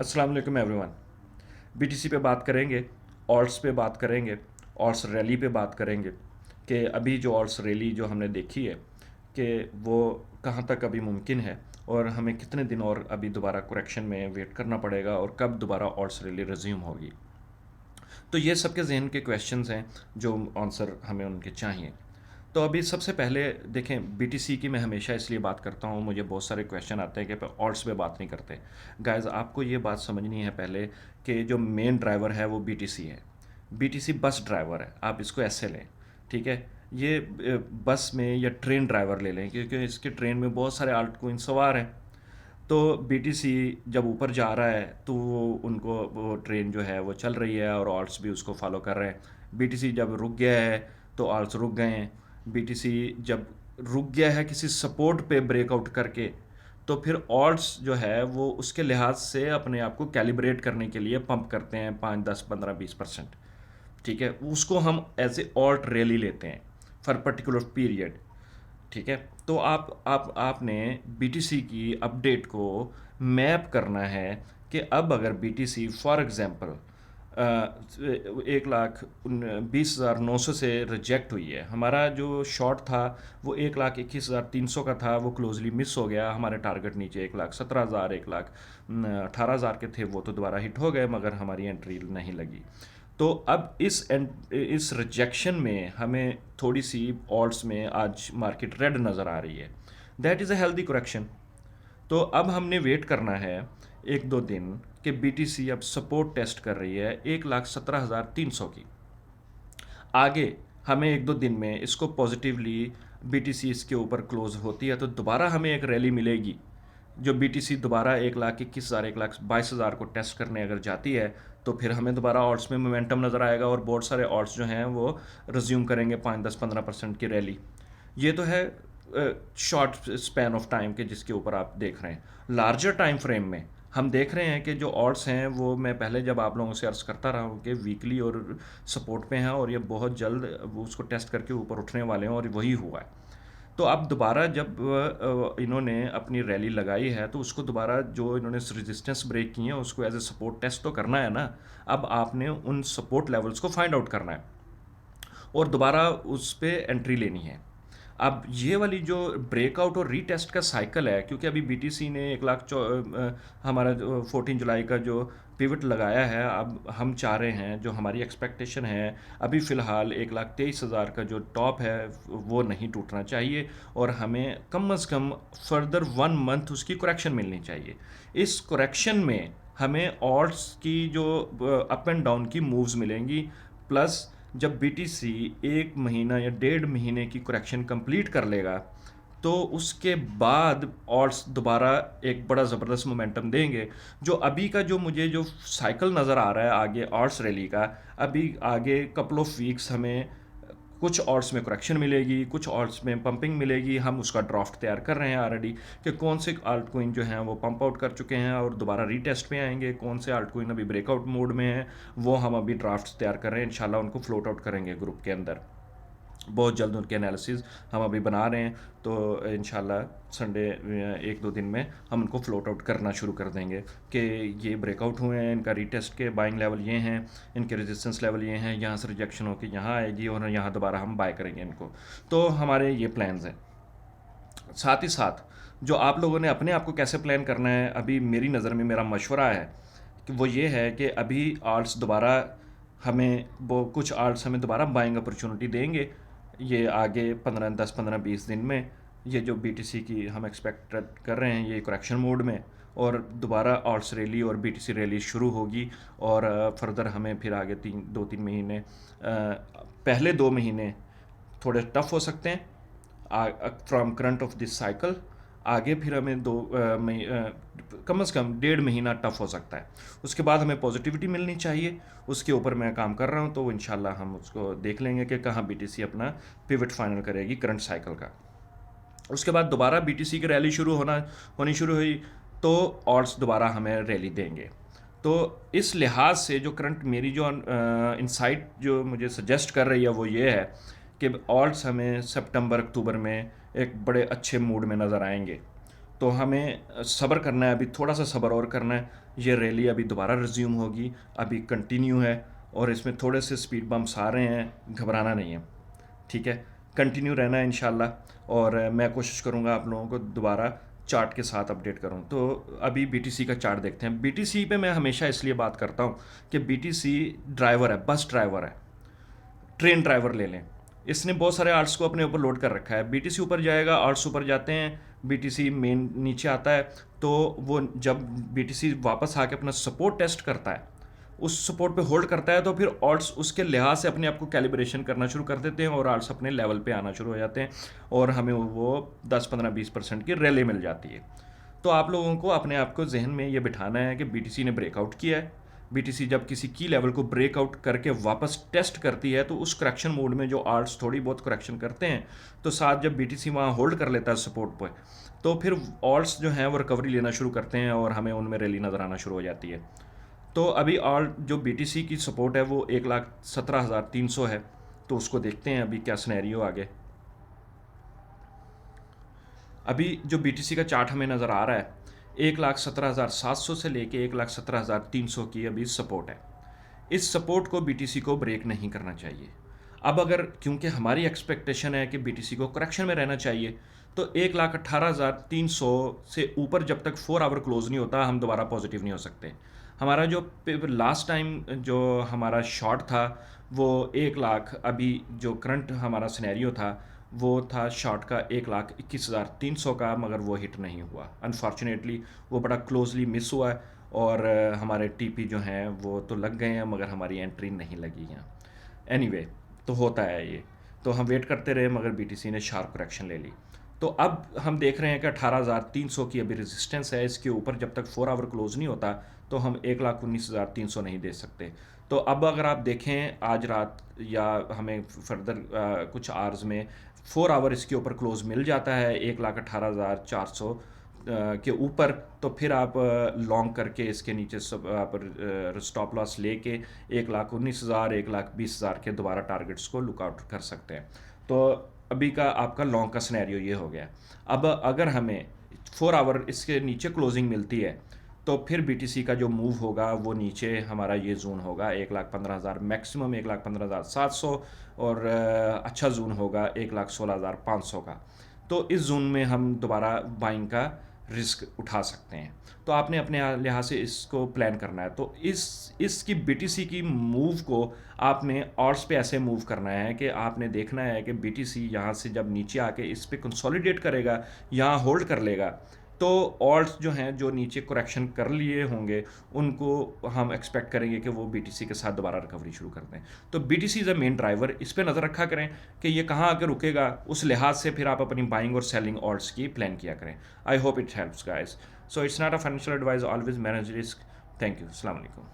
अस्सलाम वालेकुम everyone. BTC पे बात करेंगे, ऑल्ट्स पे बात करेंगे, ऑल्ट्स रैली पे बात करेंगे कि अभी जो ऑल्ट्स रैली जो हमने देखी है कि वो कहाँ तक अभी मुमकिन है और हमें कितने दिन और अभी दोबारा करेक्शन में वेट करना पड़ेगा और कब दोबारा ऑल्ट्स रैली रिज्यूम होगी। तो ये सबके जहन के क्वेश्चंस हैं जो आंसर हमें उनके चाहिए। तो अभी सबसे पहले देखें, बीटीसी की मैं हमेशा इसलिए बात करता हूँ, मुझे बहुत सारे क्वेश्चन आते हैं कि ऑल्ट्स पे बात नहीं करते। गाइस, आपको ये बात समझनी है पहले कि जो मेन ड्राइवर है वो बीटीसी है। बीटीसी बस ड्राइवर है, आप इसको ऐसे लें। ठीक है, ये बस में या ट्रेन ड्राइवर ले लें क्योंकि इसके ट्रेन में बहुत सारे आल्ट कोइन सवार हैं। तो बीटीसी जब ऊपर जा रहा है तो उनको वो ट्रेन जो है वो चल रही है और ऑल्ट्स भी उसको फॉलो कर रहे हैं। बीटीसी जब रुक गया है तो ऑल्ट्स रुक गए हैं। बीटीसी जब रुक गया है किसी सपोर्ट पे ब्रेकआउट करके, तो फिर ऑल्ट्स जो है वो उसके लिहाज से अपने आप को कैलिब्रेट करने के लिए पंप करते हैं 5, 10, 15, 20%। ठीक है, उसको हम एज ए ऑल्ट रैली लेते हैं फॉर पर्टिकुलर पीरियड। ठीक है, तो आप आपने बीटीसी की अपडेट को मैप करना है कि अब अगर बीटीसी फॉर एग्जांपल 1,20,900 से रिजेक्ट हुई है, हमारा जो शॉर्ट था वो 1,21,300 का था, वो क्लोजली मिस हो गया। हमारे टारगेट नीचे 1,17,000, 1,18,000 के थे, वो तो दोबारा हिट हो गए मगर हमारी एंट्री नहीं लगी। तो अब इस रिजेक्शन में हमें थोड़ी सी ऑल्ट्स में आज मार्केट रेड नज़र आ रही है। That is a healthy correction. तो अब हमने वेट करना है 1-2 दिन कि बीटीसी अब सपोर्ट टेस्ट कर रही है 1,17,300 की। आगे हमें 1-2 दिन में इसको पॉजिटिवली बीटीसी इसके ऊपर क्लोज होती है तो दोबारा हमें एक रैली मिलेगी। जो बीटीसी दोबारा 1,21,000, 1,22,000 को टेस्ट करने अगर जाती है तो फिर हमें दोबारा ऑल्ट्स में मोमेंटम नज़र आएगा और बहुत सारे ऑल्ट्स जो हैं वो रिज्यूम करेंगे 5, 10, 15% की रैली। ये तो है शॉर्ट स्पैन ऑफ टाइम के जिसके ऊपर आप देख रहे हैं। लार्जर टाइम फ्रेम में हम देख रहे हैं कि जो ऑड्स हैं वो मैं पहले जब आप लोगों से अर्ज़ करता रहा हूँ कि वीकली और सपोर्ट पे हैं और ये बहुत जल्द वो उसको टेस्ट करके ऊपर उठने वाले हैं और वही हुआ है। तो अब दोबारा जब इन्होंने अपनी रैली लगाई है तो उसको दोबारा जो इन्होंने रेजिस्टेंस ब्रेक की है उसको एज ए सपोर्ट टेस्ट तो करना है ना। अब आपने उन सपोर्ट लेवल्स को फाइंड आउट करना है और दोबारा उस पर एंट्री लेनी है। अब ये वाली जो ब्रेकआउट और रीटेस्ट का साइकिल है, क्योंकि अभी बीटीसी ने हमारा जो 14 जुलाई का जो पिवट लगाया है, अब हम चाह रहे हैं, जो हमारी एक्सपेक्टेशन है अभी फ़िलहाल 1,23,000 का जो टॉप है वो नहीं टूटना चाहिए और हमें कम अज़ कम फर्दर 1 मंथ उसकी करेक्शन मिलनी चाहिए। इस करेक्शन में हमें ऑल्ट्स की जो अप एंड डाउन की मूव्स मिलेंगी, प्लस जब बीटीसी 1 महीना या 1.5 महीने की करेक्शन कंप्लीट कर लेगा तो उसके बाद ऑल्ट्स दोबारा एक बड़ा ज़बरदस्त मोमेंटम देंगे। जो अभी का जो मुझे जो साइकिल नज़र आ रहा है आगे ऑल्ट्स रैली का, अभी आगे कपल ऑफ वीक्स हमें कुछ ऑर्ड्स में करेक्शन मिलेगी, कुछ ऑर्ड्स में पंपिंग मिलेगी। हम उसका ड्राफ्ट तैयार कर रहे हैं ऑलरेडी कि कौन से आल्ट कोइन जो हैं वो पंप आउट कर चुके हैं और दोबारा रीटेस्ट पे आएंगे, कौन से आल्ट कोइन अभी ब्रेकआउट मोड में हैं, वो हम अभी ड्राफ्ट तैयार कर रहे हैं। इंशाल्लाह उनको फ्लोट आउट करेंगे ग्रुप के अंदर बहुत जल्द। उनके एनालिसिस हम अभी बना रहे हैं तो इंशाल्लाह संडे 1-2 दिन में हम उनको फ्लोट आउट करना शुरू कर देंगे कि ये ब्रेकआउट हुए हैं, इनका रीटेस्ट के बाइंग लेवल ये हैं, इनके रेजिस्टेंस लेवल ये हैं, यहाँ से रिजेक्शन होकर यहाँ आएगी और यहाँ दोबारा हम बाय करेंगे इनको। तो हमारे ये प्लान्स हैं। साथ ही साथ जो आप लोगों ने अपने आप को कैसे प्लान करना है, अभी मेरी नज़र में मेरा मशवरा है कि वो ये है कि अभी आर्ट्स दोबारा हमें वो कुछ आर्ट्स हमें दोबारा बाइंग अपॉर्चुनिटी देंगे ये आगे 10, 15, 20 दिन में। ये जो बीटीसी की हम एक्सपेक्ट कर रहे हैं ये करेक्शन मोड में, और दोबारा आर्ट्स रैली और बीटीसी रैली शुरू होगी और फर्दर हमें फिर आगे 2-3 महीने, पहले 2 महीने थोड़े टफ हो सकते हैं from current of this cycle. आगे फिर हमें कम से कम 1.5 महीना टफ हो सकता है। उसके बाद हमें पॉजिटिविटी मिलनी चाहिए, उसके ऊपर मैं काम कर रहा हूँ। तो इंशाल्लाह हम उसको देख लेंगे कि कहाँ बीटीसी अपना पिवट फाइनल करेगी करंट साइकिल का। उसके बाद दोबारा बीटीसी की रैली होनी शुरू हुई तो ऑड्स दोबारा हमें रैली देंगे। तो इस लिहाज से जो करंट मेरी जो इंसाइट जो मुझे सजेस्ट कर रही है वो ये है कि ऑल्ट्स हमें सितंबर अक्टूबर में एक बड़े अच्छे मूड में नज़र आएंगे। तो हमें सब्र करना है, अभी थोड़ा सा सब्र और करना है। ये रैली अभी दोबारा रिज्यूम होगी, अभी कंटिन्यू है और इसमें थोड़े से स्पीड बम्प्स आ रहे हैं, घबराना नहीं है, ठीक है। कंटिन्यू रहना है इंशाल्लाह, और मैं कोशिश करूँगा आप लोगों को दोबारा चार्ट के साथ अपडेट करूँ। तो अभी बीटीसी का चार्ट देखते हैं। बीटीसी पे मैं हमेशा इसलिए बात करता हूँ कि बीटीसी ड्राइवर है, बस ड्राइवर है, ट्रेन ड्राइवर ले लें। इसने बहुत सारे आर्ट्स को अपने ऊपर लोड कर रखा है। बीटीसी ऊपर जाएगा, आर्ट्स ऊपर जाते हैं, बीटीसी मेन नीचे आता है। तो वो जब बीटीसी वापस आके अपना सपोर्ट टेस्ट करता है, उस सपोर्ट पे होल्ड करता है, तो फिर ऑल्ट्स उसके लिहाज से अपने आप को कैलिब्रेशन करना शुरू कर देते हैं और ऑल्ट्स अपने लेवल पे आना शुरू हो जाते हैं और हमें वो 10-15-20% की रैली मिल जाती है। तो आप लोगों को अपने आप को जहन में ये बिठाना है कि बीटीसी ने ब्रेकआउट किया है। बीटीसी जब किसी की लेवल को ब्रेकआउट करके वापस टेस्ट करती है, तो उस करेक्शन मोड में जो आर्ट्स थोड़ी बहुत करेक्शन करते हैं, तो साथ जब बीटीसी वहाँ होल्ड कर लेता है सपोर्ट पर, तो फिर ऑल्ट्स जो हैं वो रिकवरी लेना शुरू करते हैं और हमें उनमें रैली नज़र आना शुरू हो जाती है। तो अभी ऑल जो बीटीसी की सपोर्ट है वो 1,17,300 है। तो उसको देखते हैं अभी क्या सिनेरियो आगे। अभी जो बीटीसी का चार्ट हमें नज़र आ रहा है, 1,17,700 से लेके 1,17,300 की अभी सपोर्ट है। इस सपोर्ट को बीटीसी को ब्रेक नहीं करना चाहिए। अब अगर क्योंकि हमारी एक्सपेक्टेशन है कि बीटीसी को करेक्शन में रहना चाहिए, तो 1,18,300 से ऊपर जब तक 4 आवर क्लोज नहीं होता, हम दोबारा पॉजिटिव नहीं हो सकते। हमारा जो लास्ट टाइम जो हमारा शॉर्ट था वो 1 लाख, अभी जो करंट हमारा सिनेरियो था वो था शॉर्ट का 1,21,300 का, मगर वो हिट नहीं हुआ अनफॉर्चुनेटली। वो बड़ा क्लोजली मिस हुआ है और हमारे टीपी जो हैं वो तो लग गए हैं मगर हमारी एंट्री नहीं लगी हैं। एनीवे, तो होता है ये। तो हम वेट करते रहे मगर बीटीसी ने शार्प करेक्शन ले ली। तो अब हम देख रहे हैं कि 18,300 की अभी रेजिस्टेंस है। इसके ऊपर जब तक 4 आवर क्लोज नहीं होता तो हम 1,19,300 नहीं दे सकते। तो अब अगर आप देखें आज रात या हमें फर्दर कुछ आवर्स में 4 आवर इसके ऊपर क्लोज मिल जाता है 1,18,400 के ऊपर, तो फिर आप लॉन्ग करके इसके नीचे सब आप स्टॉप लॉस लेके 1,19,000 1,20,000 के दोबारा टारगेट्स को लुकआउट कर सकते हैं। तो अभी का आपका लॉन्ग का सिनेरियो ये हो गया। अब अगर हमें 4 आवर इसके नीचे क्लोजिंग मिलती है, तो फिर बीटीसी का जो मूव होगा वो नीचे हमारा ये जोन होगा 1,15,000, मैक्सिमम 1,15,700, और अच्छा जोन होगा 1,16,500 का। तो इस जोन में हम दोबारा बाइंग का रिस्क उठा सकते हैं। तो आपने अपने लिहाज से इसको प्लान करना है। तो इसकी बीटीसी की मूव को आपने ऑर्ड्स पे ऐसे मूव करना है कि आपने देखना है कि बीटीसी यहाँ से जब नीचे आके इस पे कंसोलिडेट करेगा, यहाँ होल्ड कर लेगा, तो ऑल्ट्स जो हैं जो नीचे करेक्शन कर लिए होंगे उनको हम एक्सपेक्ट करेंगे कि वो बीटीसी के साथ दोबारा रिकवरी शुरू कर दें। तो BTC is a main driver, इस पर नज़र रखा करें कि ये कहाँ आकर रुकेगा, उस लिहाज से फिर आप अपनी बाइंग और सेलिंग ऑल्ट्स की प्लान किया करें। I hope it helps guys. So it's not a financial advice, always manage risk. Thank you, अस्सलाम वालेकुम।